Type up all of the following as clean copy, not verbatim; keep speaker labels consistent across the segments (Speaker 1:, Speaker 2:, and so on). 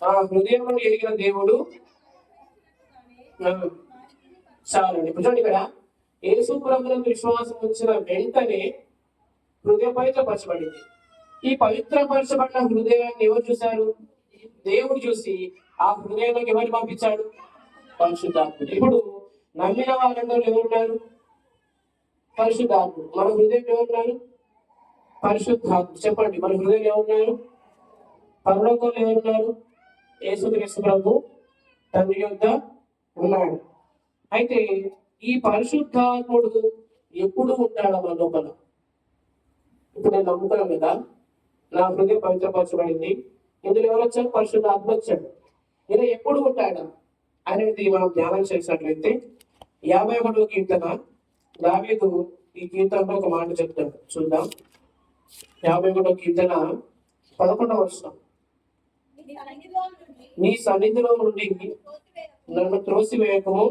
Speaker 1: ఆ హృదయం ఎరిగిన దేవుడు చాలండి. చూడండి ఇక్కడ యేసు ప్రభువునందు విశ్వాసం ఉంచిన వెంటనే హృదయం పవిత్రపరచబడింది. ఈ పవిత్రపరచబడిన హృదయాన్ని ఎవరు చూశారు? దేవుడు చూసి ఆ హృదయంలోకి ఎవరిని పంపించాడు? పరిశుద్ధాత్ముడు. ఇప్పుడు నమ్మిన వాళ్ళందరూ ఎవరున్నారు? పరిశుద్ధాత్ముడు. మన హృదయం ఎవరున్నారు? పరిశుద్ధాత్ముడు. చెప్పండి, మన హృదయం ఎవరున్నారు? పరలోకంలో ఎవరున్నారు? యేసుక్రీస్తు ప్రభు తండ్రి యొద్ద ఉన్నాడు. అయితే ఈ పరిశుద్ధాత్ముడు ఎప్పుడు ఉంటాడు మన లోపల? ఇప్పుడు నేను నమ్ముకున్నాను కదా, నా హృదయం పవిత్రపరచబడింది, ఇందులో ఎవరు వచ్చారు? పరిశుద్ధాత్మ వచ్చాడు. ఇలా ఎప్పుడు ఉంటాడా అనేది మనం ధ్యానం చేసినట్లయితే 51వ కీర్తన దావీదు ఈ కీర్తనలో ఒక మాట చెప్తాడు. చూద్దాం. 51వ కీర్తన 11వ వచనం. నీ సన్నిధిలో నుండి నన్ను త్రోసివేయకము.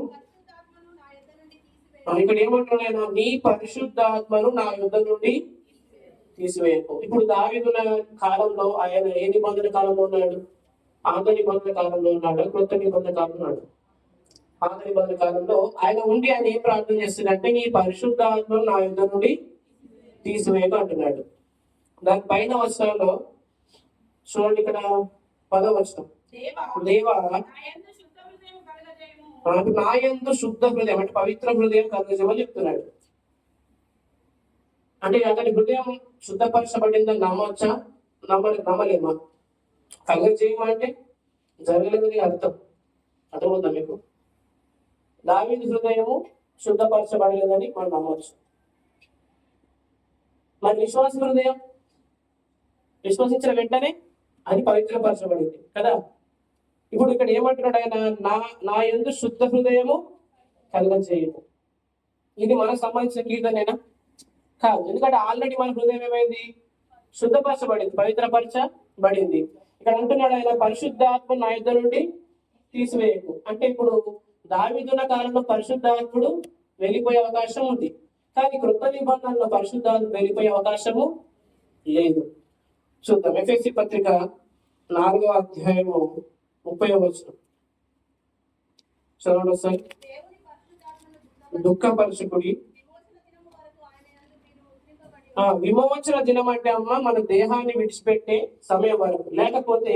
Speaker 1: ఇక్కడ ఏమంటున్నాను? నీ పరిశుద్ధాత్మను నా యుద్ధ నుండి తీసివేయకు. ఇప్పుడు దావీదుల కాలంలో ఆయన ఏ నిబంధన కాలంలో ఉన్నాడు? పాత నిబంధన కాలంలో ఉన్నాడు, కొత్త నిబంధన కాలంలో ఉన్నాడు. పాత నిబంధన కాలంలో ఆయన ఉండి ఆయన ఏం ప్రార్థన చేస్తున్నాడంటే, నీ పరిశుద్ధాత్మను నా యుద్ధ నుండి తీసివేయకు అంటున్నాడు. దాని పైన వచనంలో చూడండి, ఇక్కడ 10వ వచనం. దేవా నా యందు శుద్ధ హృదయం అంటే పవిత్ర హృదయం కలుగజేయమని చెప్తున్నాడు. అంటే అతని హృదయం శుద్ధపరచబడిందని నమ్మవచ్చా? నమ్మలేమా? కలుగజేయమంటే జరగలేదని అర్థం. అర్థమవుతా మీకు? దావీదు హృదయము శుద్ధపరచబడలేదని మనం నమ్మవచ్చు. మరి విశ్వాస హృదయం విశ్వసించిన వెంటనే అది పవిత్రపరచబడింది కదా. ఇప్పుడు ఇక్కడ ఏమంటున్నాడు ఆయన? నా యందు శుద్ధ హృదయము కలుగజేయము. ఇది మనకు సంబంధించిన కీర్తనేనా? కాదు. ఎందుకంటే ఆల్రెడీ మన హృదయం ఏమైంది? శుద్ధపరచబడింది, పవిత్రపరచబడింది. ఇక్కడ అంటున్నాడు ఆయన, పరిశుద్ధాత్మ నా యుద్ధ నుండి తీసివేయకు. అంటే ఇప్పుడు దావీదున్న కాలంలో పరిశుద్ధాత్ముడు వెళ్ళిపోయే అవకాశం ఉంది, కానీ కృత నిబంధనలో పరిశుద్ధాత్మ వెళ్ళిపోయే అవకాశము లేదు. చూద్దాం. ఎఫెసీ పత్రిక 4వ అధ్యాయము 30వ వచనం చదవండి ఒకసారి. దుఃఖపరచుకుడి. విమోచన దినం అంటే అమ్మ మన దేహాన్ని విడిచిపెట్టే సమయం వరకు, లేకపోతే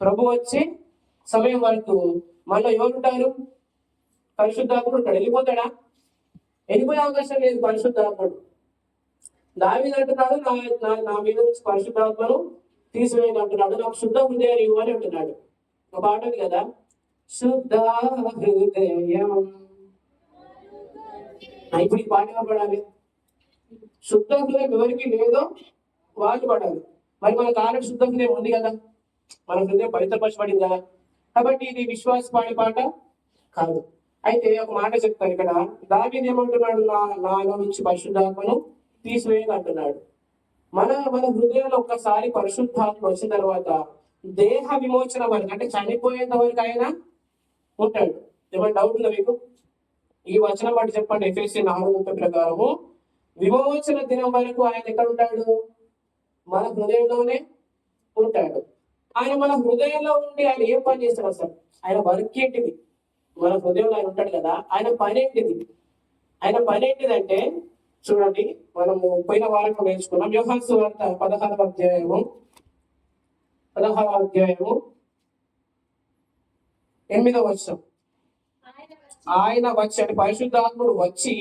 Speaker 1: ప్రభు వచ్చే సమయం వరకు మనలో ఎవరుంటారు? పరిశుద్ధాత్ముడు ఉంటాడు. వెళ్ళిపోతాడా? వెళ్ళిపోయే అవకాశం లేదు పరిశుద్ధాత్ముడు. దావీదు అంటున్నాడు, నా మీద నుంచి పరిశుద్ధాత్మను తీసివేయని అంటున్నాడు. నాకు శుద్ధ హృదయాన్ని ఇవ్వని అంటున్నాడు. ఒక పాట ఉంది కదా, శుద్ధ హృదయం. ఇప్పుడు ఈ పాట పడాలి. శుద్ధ హృదయం ఎవరికి లేదో వాళ్ళు పడాలి. మరి మనకు ఆల్రెడీ శుద్ధ హృదయం ఉంది కదా, మన హృదయం పవిత్రపరచబడింది కదా. కాబట్టి ఇది విశ్వాస పాడే పాట కాదు. అయితే ఒక మాట చెప్తాను ఇక్కడ. దావీదు ఏమంటున్నాడు? నాలో నుంచి పరిశుద్ధాత్మను తీసివేయని అంటున్నాడు. మన హృదయంలో ఒక్కసారి పరిశుద్ధాత్మ వచ్చిన తర్వాత దేహ విమోచన వరకు, అంటే చనిపోయేంత వరకు ఆయన ఉంటాడు. ఏమైనా డౌట్ ఉందా మీకు? ఈ వచనం బట్టి చెప్పండి. ఎఫెసీ 4:30 ప్రకారము విమోచన దినం వరకు ఆయన ఎక్కడ ఉంటాడు? మన హృదయంలోనే ఉంటాడు. ఆయన మన హృదయంలో ఉండి ఆయన ఏం పని చేస్తాడు అసలు? ఆయన వర్క్ ఏంటిది? మన హృదయంలో ఆయన ఉంటాడు కదా, ఆయన పని ఏంటిది? ఆయన పని ఏంటిదంటే చూడండి, మనము పోయిన వారం నేర్చుకున్నాం. యోహాను సువార్త 16వ అధ్యాయము 8వ వచనం. ఆయన వచ్చి అంటే పరిశుద్ధాత్ముడు వచ్చి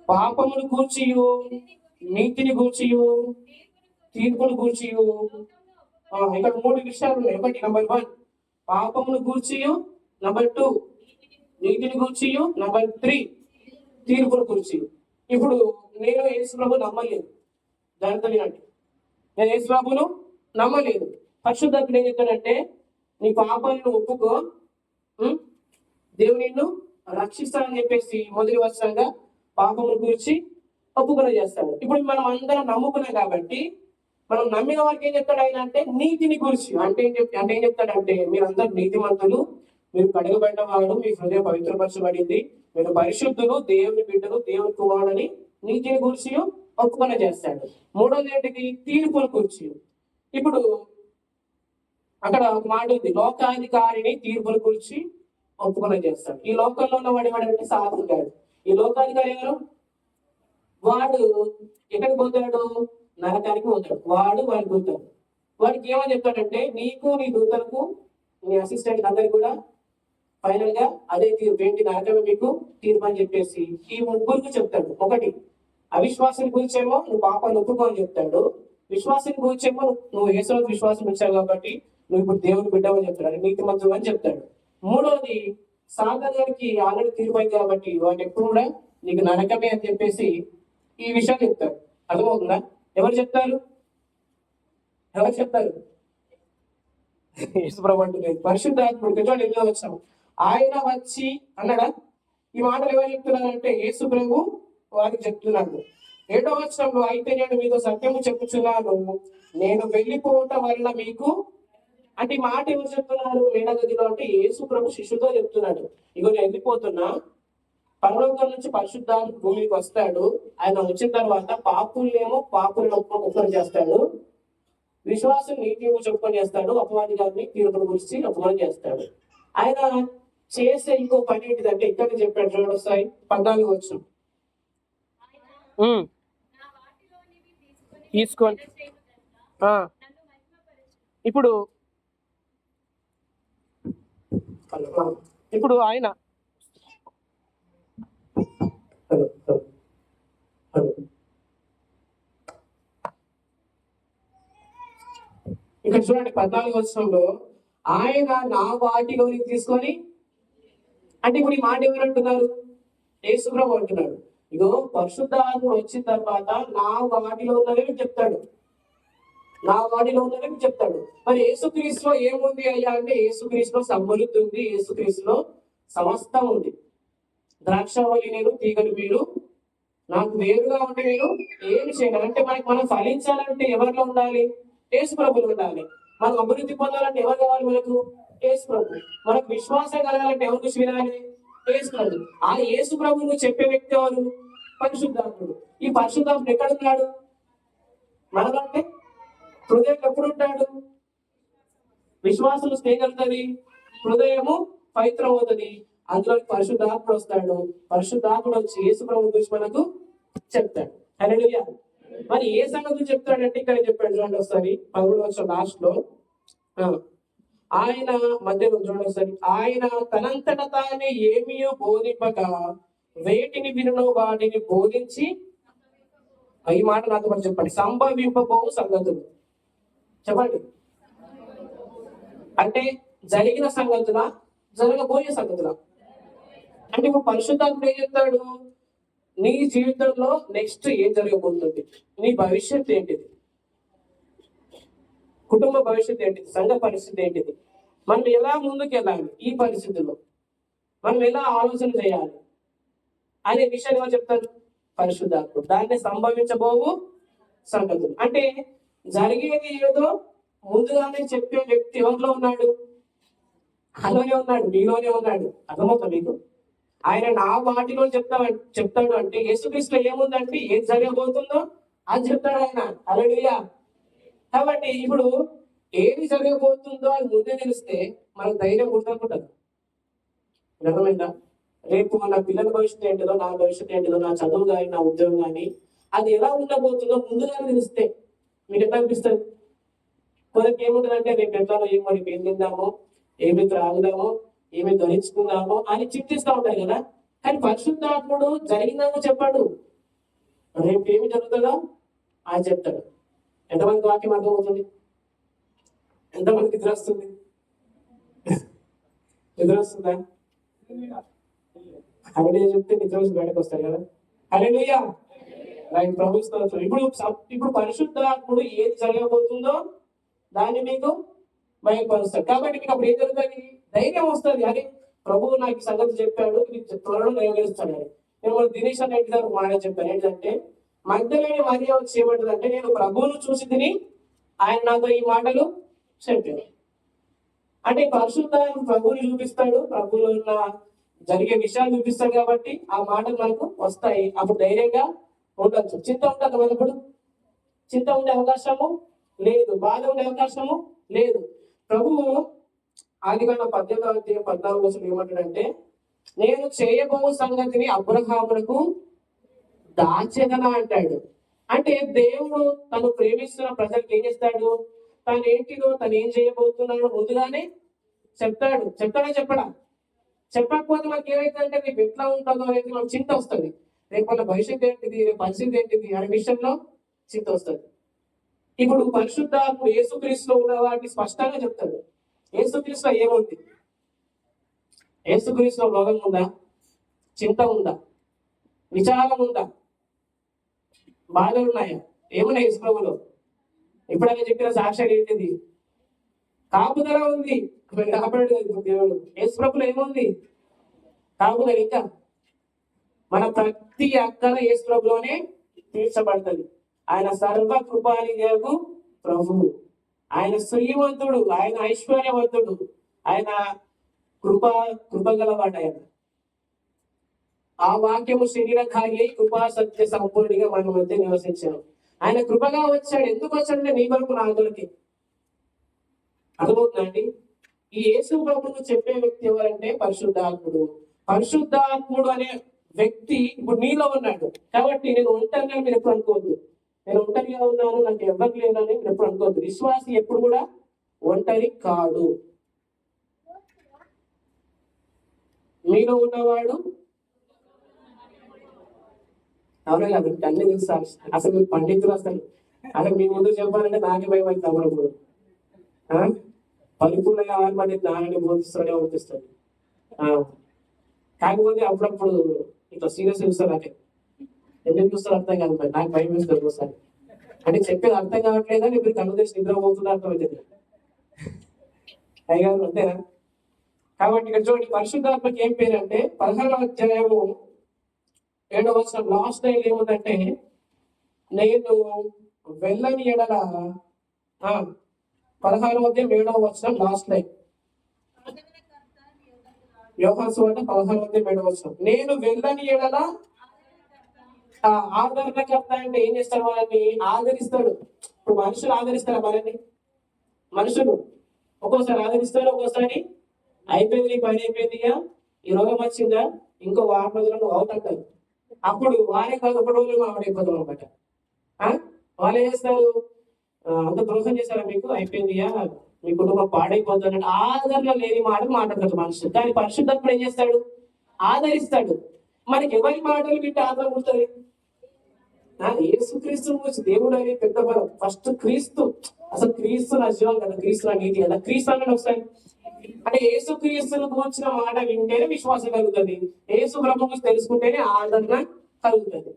Speaker 1: పాపమును గూర్చియు, నీతిని గూర్చియు, తీర్పును గూర్చియు. ఇక్కడ 3 విషయాలు ఉన్నాయి. ఒకటి, నంబర్ 1 పాపమును గూర్చియు, నంబర్ 2 నీతిని గూర్చియు, నంబర్ 3 తీర్పును గూర్చియు. ఇప్పుడు నేను యేసు ప్రభు నమ్మలేదు. దానితో నేను యేసు ప్రభును నమ్మలేదు. పరిశుద్ధాత్ముడు ఏం చెప్తాడంటే, నీ పాపాలను ఒప్పుకో, దేవుడు నిన్ను రక్షిస్తాడని చెప్పేసి మొదటి వచనంగా పాపమును గురించి ఒప్పుకొన చేస్తాడు. ఇప్పుడు మనం అందరం నమ్ముకున్నాం కాబట్టి, మనం నమ్మిన వారికి ఏం చెప్తాడు ఆయన అంటే నీతిని గురించి. అంటే ఏం చెప్తాడంటే, మీరందరూ నీతిమంతులు, మీరు కడగబడిన వాడు, మీ హృదయం పవిత్రపరచబడింది, మీరు పరిశుద్ధులు, దేవుని బిడ్డలు, దేవుని కుమారుడని నీతిని గురించి ఒప్పుకొన చేస్తాడు. 3వది ఏంటిది? తీర్పును గురించి. ఇప్పుడు అక్కడ ఒక మాట ఉంది, లోకాధికారిని తీర్పుల గురించి ఒప్పుకొని చేస్తాడు. ఈ లోకంలో ఉన్న వాడు సాధుడు కాదు. ఈ లోకాధికారి ఎవరు? వాడు ఎక్కడికి పోతాడు? నరకానికి పోతాడు. వాడి పోతాడు. వాడికి ఏమని చెప్తాడంటే, నీకు నీ దూతలకు నీ అసిస్టెంట్ అందరికి కూడా ఫైనల్ గా అదే తీర్పు, ఏంటి? నరకమే మీకు తీర్పు అని చెప్పేసి ఈ ముగ్గురికి చెప్తాడు. ఒకటి, అవిశ్వాసం గురించేమో నువ్వు పాపాన్ని ఒప్పుకో అని చెప్తాడు. విశ్వాసం గురించేమో నువ్వు యేసులోకి విశ్వాసం ఇచ్చావు కాబట్టి నువ్వు ఇప్పుడు దేవుడు బిడ్డవని చెప్తాడు, నీతి మంత్రులు అని చెప్తాడు. మూడోది, సాతాను గారికి ఆల్రెడీ తీర్పు అయింది కాబట్టి వాడు ఎప్పుడు కూడా నీకు నరకమే అని చెప్పేసి ఈ విషయాలు చెప్తారు. అర్థమవుతుందా? ఎవరు చెప్తారు? ఎవరు చెప్తారు? యేసుప్రభు అంటున్నారు. పరిశుద్ధాత్ముడు చూడండి, ఎన్నో వచ్చాము. ఆయన వచ్చి అన్నాడా? ఈ మాటలు ఎవరు చెప్తున్నారంటే యేసుప్రభు వారికి చెప్తున్నాడు. 7వ వచనంలో, అయితే నేను మీతో సత్యము చెప్పుచున్నాను, నేను వెళ్ళిపోవటం వల్ల మీకు, అంటే ఈ మాట ఎవరు చెప్తున్నారు? మేడగదిలో అంటే యేసుప్రభు శిష్యుతో చెప్తున్నాడు. ఇగో నేను వెళ్ళిపోతున్నా, పరలోకం నుంచి పరిశుద్ధాత్మ భూమికి వస్తాడు. ఆయన వచ్చిన తర్వాత పాపులను ఒప్పుకొని చేస్తాడు, విశ్వాసం నీతి చెప్పుకొని చేస్తాడు, అపవాది గారిని తీర్పును గురించి ఒప్పుకొని చేస్తాడు. ఆయన చేసే ఇంకో పని ఏంటిదంటే ఇక్కడ చెప్పాడు, చూడండి ఒకసారి 14 వచనం. తీసుకోండి. ఇప్పుడు ఆయన ఇక్కడ చూడండి 14 వచనంలో, ఆయన నా వాటిలోనికి తీసుకొని, అంటే ఇప్పుడు ఈ మాట ఎవరు అంటున్నారు? యేసుప్రభు అంటున్నాడు. ఇగో పరిశుద్ధాత్మ వచ్చిన తర్వాత నా వాటిలో ఉన్నదే చెప్తాడు, నా వాటిలో ఉన్నదే చెప్తాడు. మరి యేసుక్రీస్తులో ఏముంది అయ్యా అంటే, యేసుక్రీస్తులో సమృద్ధి ఉంది, యేసుక్రీస్తులో సమస్తం ఉంది. ద్రాక్షావళి నేను, తీగలు మీరు, నాకు వేరుగా ఉంటే మీరు ఏమి చేయగలరు? అంటే మనం ఫలించాలంటే ఎవరిలో ఉండాలి? యేసు ప్రభులు ఉండాలి. మనం అభివృద్ధి పొందాలంటే ఎవరు కావాలి? మనకు యేసు ప్రభు. మనకు విశ్వాసం కలగాలంటే ఎవరు చూసి వినాలి? యేసు ప్రభు. ఆ యేసు ప్రభువును చెప్పే వ్యక్తి ఎవరు? పరిశుద్ధాత్ముడు. ఈ పరిశుద్ధాత్ముడు ఎక్కడున్నాడు? మనలో అంటే హృదయం ఎప్పుడు ఉంటాడు? విశ్వాసం చేయగలుగుతుంది, హృదయము పవిత్రం అవుతుంది, అందులో పరిశుద్ధాత్ముడు వస్తాడు. పరిశుద్ధాత్ముడు వచ్చి యేసు ప్రభు గురించి మనకు చెప్తాడు. హల్లెలూయా. మరి ఏ సంగతులు చెప్తాడంటే ఇక్కడ చెప్పాడు, చూడండి ఒకసారి 11వ వచనం లాస్ట్ లో. ఆయన మధ్యలో చూడండి ఒకసారి, ఆయన తనంతట తానే ఏమీ బోధింపక వేటిని వినో వాటిని బోధించి, ఈ మాట నాతో కూడా చెప్పండి, సంభవింపబోవు సంగతులు. చెప్పండి. అంటే జరిగిన సంగతుల, జరగబోయే సంగతుల. అంటే ఇప్పుడు పరిశుద్ధాత్ముడు ఏం చెప్తాడు? నీ జీవితంలో నెక్స్ట్ ఏం జరగబోతుంది, నీ భవిష్యత్తు ఏంటిది, కుటుంబ భవిష్యత్తు ఏంటిది, సంఘ పరిస్థితి ఏంటిది, మనం ఎలా ముందుకు వెళ్ళాలి, ఈ పరిస్థితుల్లో మనం ఎలా ఆలోచన చేయాలి అనే విషయాన్ని ఎవరు చెప్తారు? పరిశుద్ధాత్ముడు. దాన్ని సంభవించబోవు సంగతులు. అంటే జరిగేది ఏదో ముందుగానే చెప్పే వ్యక్తి ఎవరిలో ఉన్నాడు? అందులోనే ఉన్నాడు, మీలోనే ఉన్నాడు. అర్థమవుతా మీకు? ఆయన నా వాటిలో చెప్తాడు అంటే యేసుక్రీస్తులో ఏముందంటే ఏం జరగబోతుందో అది చెప్తాడు ఆయన. హల్లెలూయా. కాబట్టి ఇప్పుడు ఏది జరగబోతుందో అని ముందే తెలిస్తే మనకు ధైర్యం పుట్టనుకుంటుంది. అర్థమైందా? రేపు నా పిల్లల భవిష్యత్తు ఏంటిదో, నా భవిష్యత్తు ఏంటిదో, నా చదువు కానీ నా ఉద్యోగం కానీ అది ఎలా ఉండబోతుందో ముందుగానే తెలిస్తే మీకు ఎట్లా అనిపిస్తుంది? కొందరికి ఏముంటుందంటే రేపు ఎట్లా ఏం తిందామో, ఏమి త్రాగుదామో, ఏమి ధరించుకుందామో అని చింతిస్తూ ఉంటారు కదా. కానీ పరిశుద్ధాత్ముడు జరిగిందామో చెప్పాడు, రేపు ఏమి జరుగుతుందో అని చెప్తాడు. ఎంతమందికి వాక్యం అర్థమవుతుంది? ఎంతమందికి నిద్ర వస్తుంది? నిద్ర వస్తుందా? హల్లెలూయా చెప్తే నిద్ర వచ్చి బయటకు వస్తారు కదా. హల్లెలూయా. రైట్. ప్రభు స్తోత్రం. ఇప్పుడు పరిశుద్ధాత్ముడు ఏది జరగబోతుందో దాన్ని మీకు బయలుపరుస్తాడు. కాబట్టి మీకు అప్పుడు ఏం జరుగుతుంది? ధైర్యం వస్తుంది. అరే ప్రభువు నాకు ఈ సంగతి చెప్పాడు, ఇది త్వరలో నెరవేరుస్తాడు అని. నేను మన దినేష్ అనే మాట చెప్పాను. ఏంటంటే మగ్దలేని మరియ వచ్చి ఏమంటుందంటే, నేను ప్రభువును చూసి తిని ఆయన నాతో ఈ మాటలు చెప్పాను. అంటే పరిశుద్ధాత్మ ప్రభువుని చూపిస్తాడు, ప్రభువులో ఉన్న జరిగే విషయాలు చూపిస్తాడు కాబట్టి ఆ మాటలు మనకు వస్తాయి. అప్పుడు ధైర్యంగా ఉండొచ్చు. చింత ఉంటుంది మనప్పుడు, చింత ఉండే అవకాశము లేదు, బాధ ఉండే అవకాశము లేదు. ప్రభువు ఆదికాండం 18 ఏమంటాడంటే, నేను చేయబో సంగతిని అబ్రహామునకు దాచెదనా అంటాడు. అంటే దేవుడు తను ప్రేమిస్తున్న ప్రజలకు ఏం చేస్తాడు? తను ఏంటిదో, తను ఏం చేయబోతున్నాడో ముందుగానే చెప్తాడా చెప్పడా? చెప్పకపోతే మనకి ఏమైతుందంటే రేపు ఎట్లా ఉంటుందో అనేది మనకు చింత వస్తుంది. రేపు మన భవిష్యత్తు ఏంటిది, రేపు పరిస్థితి ఏంటిది అనే విషయంలో చింత వస్తుంది. ఇప్పుడు పరిశుద్ధాత్ముడు యేసుక్రీస్తులో ఉన్న వాటిని స్పష్టంగా చెప్తాడు. యేసుక్రీస్తులో ఏముంది? యేసుక్రీస్తులో రోగం ఉందా? చింత ఉందా? విచారం ఉందా? బాధలు ఉన్నాయా? ఏమున్నాయి యేసు ప్రభులో? ఎప్పుడైనా చెప్పిన సాక్ష్యాలు ఏంటిది? కాపుదల ఉంది. కాపాడు దేవుడు. యేసు ప్రభులో ఏముంది? కాపుదల. ఇంకా మన ప్రతి అక్కల యేసు ప్రభులోనే తీర్చబడుతుంది. ఆయన సర్వ కృపానిదేవు ప్రభువు. ఆయన శ్రీమంతుడు, ఆయన ఐశ్వర్యవంతుడు, ఆయన కృపగలవాడు. ఆయన ఆ వాక్యము శరీరధారి అయి కృపా సత్య సంపూర్ణిగా మన మధ్య నివసించాడు. ఆయన కృపగా వచ్చాడు. ఎందుకు వచ్చాడంటే నీ కొరకు, నా కొరకే. అర్థమవుతుందండి? ఈ యేసు ప్రభువును చెప్పే వ్యక్తి ఎవరంటే పరిశుద్ధాత్ముడు. పరిశుద్ధాత్ముడు అనే వ్యక్తి ఇప్పుడు నీలో ఉన్నాడు. కాబట్టి నేను ఒంటరిగా మీరు ఎప్పుడు అనుకోవద్దు. నేను ఒంటరిగా ఉన్నాను, నాకు ఎవరు లేదని మీరు ఎప్పుడు అనుకోవద్దు. విశ్వాసి ఎప్పుడు కూడా ఒంటరి కాడు. మీలో ఉన్నవాడు అవునా కాదు? అన్ని తెలుసు. అసలు మీరు పండితులు. అసలు మీ ముందు చెప్పాలంటే నాకే భయం అవుతుంది. అప్పుడప్పుడు పరిపూర్ణంగా మంది నాన్నని బోధిస్తూనే పంపిస్తాడు. కాకపోతే అప్పుడప్పుడు ఇట్లా సీరియస్ చూస్తారు. అంటే ఎందుకు చూస్తారు అర్థం కాదు. మరి నాకు భయం వేస్తారు ఒకసారి. అంటే చెప్పేది అర్థం కావట్లేదా? ఇప్పుడు కళ్ళు తెచ్చి నిద్రపోతుందా అర్థమవుతుంది. అయ్యారు అంతేనా? కాబట్టి ఇక్కడ చూడండి, పరిశుద్ధాత్మకి ఏం పేరు అంటే 16వ అధ్యాయము 7వ వచనం లాస్ట్ లైన్ ఏముందంటే, నేను వెళ్ళని ఎడల 16వ అధ్యాయం 7వ వచనం లాస్ట్ లైన్. యోహాను సువార్త 16వ అధ్యాయం 7వ వచనం. నేను వెళ్ళని ఎడల ఆదరణకర్త అంటే ఏం చేస్తాడు? వాళ్ళని ఆదరిస్తాడు. ఇప్పుడు మనుషులు ఆదరిస్తారా మనల్ని? మనుషులు ఒక్కోసారి ఆదరిస్తాడు, ఒక్కోసారి అయిపోయింది, నీ పని అయిపోయిందిగా, ఈ రోగం వచ్చిందా, ఇంకో వారం రోజులను అవుట్ అంటారు. అప్పుడు వారే కాదు, ఒక రోజు ఆవిడైపోతాం అనమాట. వాళ్ళు ఏం చేస్తారు? అంత ద్రోహం చేశారా మీకు, అయిపోయిందియా, మీ కుటుంబం పాడైపోతుంది అంటే ఆదరణ లేని మాటలు మాట్లాడతారు మనుషులు. కానీ పరిశుద్ధాత్ముడు ఏం చేస్తాడు? ఆదరిస్తాడు. మనకి ఎవరి మాటలు వింటే ఆదరణ ఉంటుంది? యేసుక్రీస్తు గురించి దేవుడు అనే పెద్ద బలం. ఫస్ట్ క్రీస్తు. అసలు క్రీస్తు నా జీవం కదా, క్రీస్తు నా నీతి కదా. క్రీస్తు అన్నాడు ఒకసారి. అంటే యేసు క్రీస్తును కూర్చిన మాట వింటేనే విశ్వాసం కలుగుతుంది. యేసు ప్రభు గురించి తెలుసుకుంటేనే ఆదరణ కలుగుతుంది.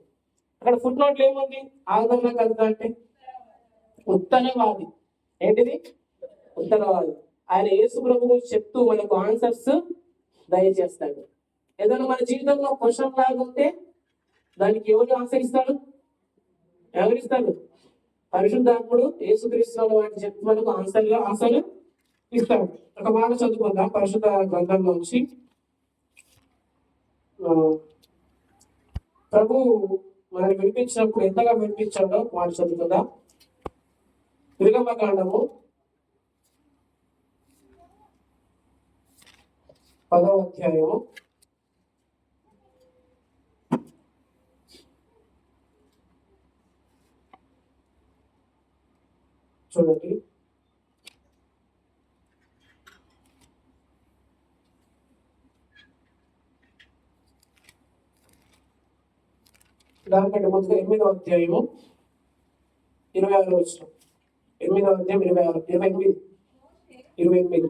Speaker 1: అక్కడ ఫుట్ నోట్లు ఏముంది? ఆదరణ కలుగుతా అంటే ఉత్తరవాది. ఏంటిది? ఉత్తరవాది. ఆయన యేసు ప్రభు గురించి చెప్తూ మనకు ఆన్సర్స్ దయచేస్తాడు. ఏదైనా మన జీవితంలో క్వశ్చన్ లాగా ఉంటే దానికి ఎవరు ఆన్సర్ ఇస్తాడు? ఎవరిస్తాడు? పరిశుద్ధాత్ముడు యేసుక్రీస్తు వాటిని చెప్పి మనకు ఆన్సర్లు ఇస్తాడు. ఒక మాట చదువుకుందాం పరిశుద్ధ గ్రంథంలోంచి. ప్రభు మనల్ని వినిపించినప్పుడు ఎంతగా వినిపించాడో మాట చదువుకుందాం. నిర్గమకాండము 10వ అధ్యాయము చూడండి. దానికంటే ముందుగా 8వ అధ్యాయము 26వ వచనం. 8వ అధ్యాయం 28.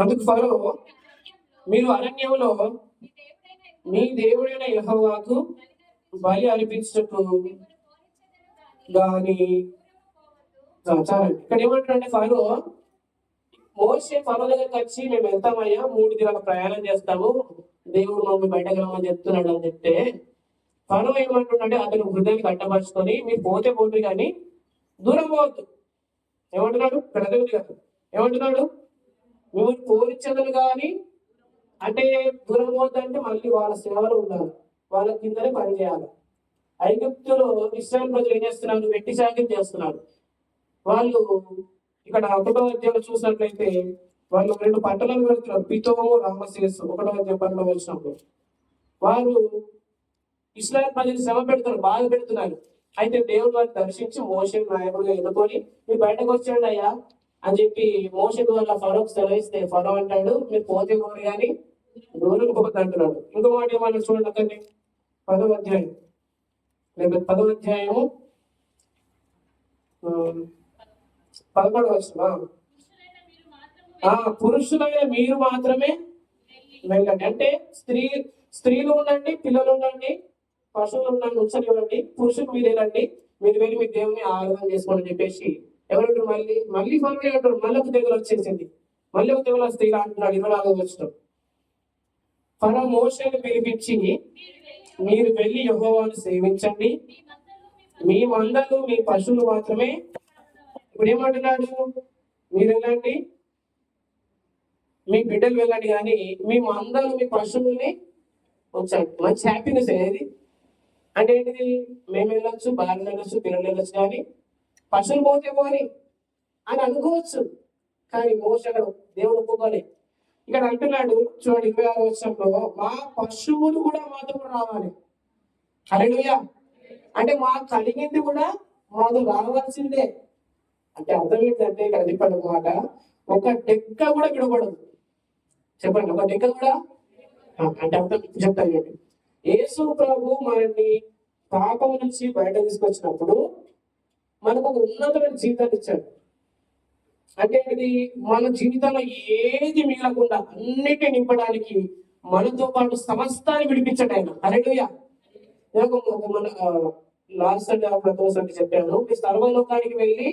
Speaker 1: అందుకు ఫరో, మీరు అరణ్యంలో మీ దేవుడైన యెహోవాకు బలి అర్పించుటకు గాని చాలండి. ఇక్కడ ఏమంటారంటే ఫరో, మోషే ఫరో దగ్గరికి వచ్చి మేము వెళ్తామయ్యా, 3 దినాల ప్రయాణం చేస్తాము, దేవుడు మమ్మల్ని బయటకు రమ్మని చెప్తున్నాడు అని చెప్తే ఫరో ఏమంటుండే, అతను హృదయాన్ని కట్టపరుచుకొని మీరు పోతే పోతుంది కానీ దూరం పోవద్దు. ఏమంటున్నాడు? పెద్దది కాదు. ఏమంటున్నాడు? మేము పోలిచ్చదలు కానీ అంటే దూరం పోవద్దు అంటే మళ్ళీ వాళ్ళ సేవలు ఉండాలి, వాళ్ళ కిందనే పని చేయాలి. ఐగుప్తులో ఇశ్రాయేలు ప్రజలు ఏం చేస్తున్నారు? వెట్టి చాకిరీ చేస్తున్నారు. వాళ్ళు ఇక్కడ 1వ అధ్యాయంలో చూసినట్లయితే వాళ్ళు 2 పట్టణాలు పెడుతున్నారు, పితోము రామశేషు. 1వ అధ్యాయం 12వ వచనంలో వారు ఇశ్రాయేలు ప్రజలు శ్రమ పెడుతున్నారు, బాధ పెడుతున్నారు. అయితే దేవుడు వారిని దర్శించి మోషే నాయకుడిగా ఎన్నుకొని మీరు బయటకు వచ్చేయండి అయ్యా అని చెప్పి మోషే ద్వారా ఫరోకు సెలవిస్తే ఫరో అంటాడు, మీరు పోతే పోరు కానీ దూరం పోతే అంటున్నాడు. ఇంకో మాట ఏమన్నా చూడండి అక్కడిని 10వ అధ్యాయం, లేకపోతే 10వ అధ్యాయము 11వ వచనం. పురుషులైన మీరు మాత్రమే వెళ్ళండి. అంటే స్త్రీలు ఉండండి, పిల్లలు ఉండండి, పశువులు ఉండండి, ఉంచనివ్వండి, పురుషులు మీరు వెళ్ళండి, మీరు వెళ్ళి మీ దేవుని ఆరాధన చేసుకోండి అని చెప్పేసి ఎవరంటారు? మళ్ళీ ఫరో అంటారు, మళ్ళీ ఒక తెగులు వచ్చేసింది. మళ్ళీ ఒక తెగులు వస్తే ఇలా అంటున్నాడు 24వ వచనం. ఫరో మోషేను పిలిపించి మీరు వెళ్ళి యెహోవాను సేవించండి, మీ మందలు మీ పశువులు మాత్రమే. ఇప్పుడు ఏమంటున్నాడు? మీరు వెళ్ళండి, మీ బిడ్డలు వెళ్ళండి, కానీ మీ మందలు మీ పశువుల్ని ఉంచండి. మంచి హ్యాపీనెస్ ఏది అంటే ఏంటిది? మేము వెళ్ళొచ్చు, భార్య వెళ్ళొచ్చు, పిల్లలు వెళ్ళొచ్చు, కానీ పశువులు పోతే పోని అని అనుకోవచ్చు. కానీ మోసడు దేవుడు ఒప్పుకోలే. ఇక్కడ అంటున్నాడు చూడండి 26వ వచనంలో, మా పశువులు కూడా మాతో రావాలి. హల్లెలూయా. అంటే మాకు కలిగింది కూడా మాతో రావాల్సిందే. అంటే అర్థం ఏంటంటే ఇక్కడ చెప్పాడు మాట, ఒక డెక్క కూడా విడబడదు. చెప్పండి, ఒక డెక్క కూడా. అంటే అర్థం చెప్తాను. యేసు ప్రభు మనల్ని పాపం నుంచి బయట తీసుకొచ్చినప్పుడు మనకు ఒక ఉన్నతమైన జీవితాన్ని ఇచ్చాడు. అంటే ఇది మన జీవితంలో ఏది మిగలకుండా అన్నిటిని నింపడానికి మనతో పాటు సమస్తాన్ని విడిపించాడు ఆయన. హల్లెలూయా. మన లాస్ట్ అంటే చెప్పాను, సర్వలోకానికి వెళ్ళి,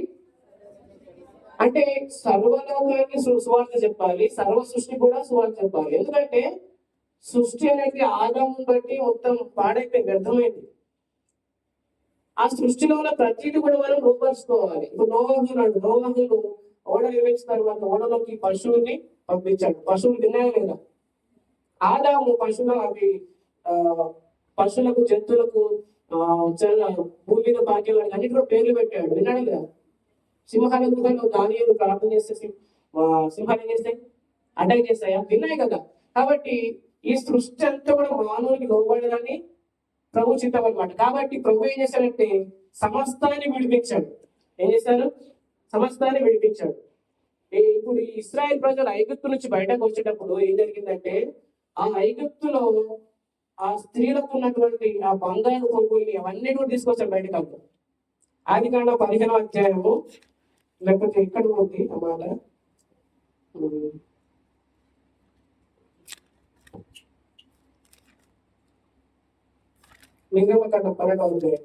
Speaker 1: అంటే సర్వలోకానికి సువార్త చెప్పాలి, సర్వ సృష్టి కూడా సువార్త చెప్పాలి. ఎందుకంటే సృష్టి అనేది ఆదామును బట్టి మొత్తం పాడైపోయి వ్యర్థమైంది. ఆ సృష్టిలో ఉన్న ప్రతిదీ కూడా మనం రూపరుచుకోవాలి. ఇప్పుడు నోవాహుడు ఓడ నిర్మించిన తర్వాత ఓడలోకి పశువుల్ని పంపించాడు. పశువులు తిన్నాయా లేదా? ఆదాము పశువులకు జంతువులకు భూమి మీద పాకేవాడికి అన్నిటి కూడా పేర్లు పెట్టాడు. విన్నాడు కదా? సింహాల గుహలో దానియేలు ప్రార్థన చేస్తే సింహాలు ఏం చేస్తాయి? అటాక్ చేస్తాయా? విన్నాయి కదా. కాబట్టి ఈ సృష్టి అంతా కూడా మానవునికి లోబడదని ప్రభు చిత్తం అనమాట. కాబట్టి ప్రభు ఏం చేశాడంటే సమస్తాన్ని విడిపించాడు. ఏం చేశారు? సమస్తాన్ని విడిపించాడు. ఇప్పుడు ఈ ఇశ్రాయేల్ ప్రజలు ఐగుప్తు నుంచి బయటకు వచ్చేటప్పుడు ఏం జరిగిందంటే, ఆ ఐగుప్తులో ఆ స్త్రీలకు ఉన్నటువంటి ఆ బంగారు కొనుగోలు అవన్నీ కూడా తీసుకొచ్చారు బయటకు. అంతా ఆదికాండం 15వ అధ్యాయము, లేకపోతే ఎక్కడ ఉంది అన్నమాట, నిర్గమకాండం 12వ అధ్యాయం,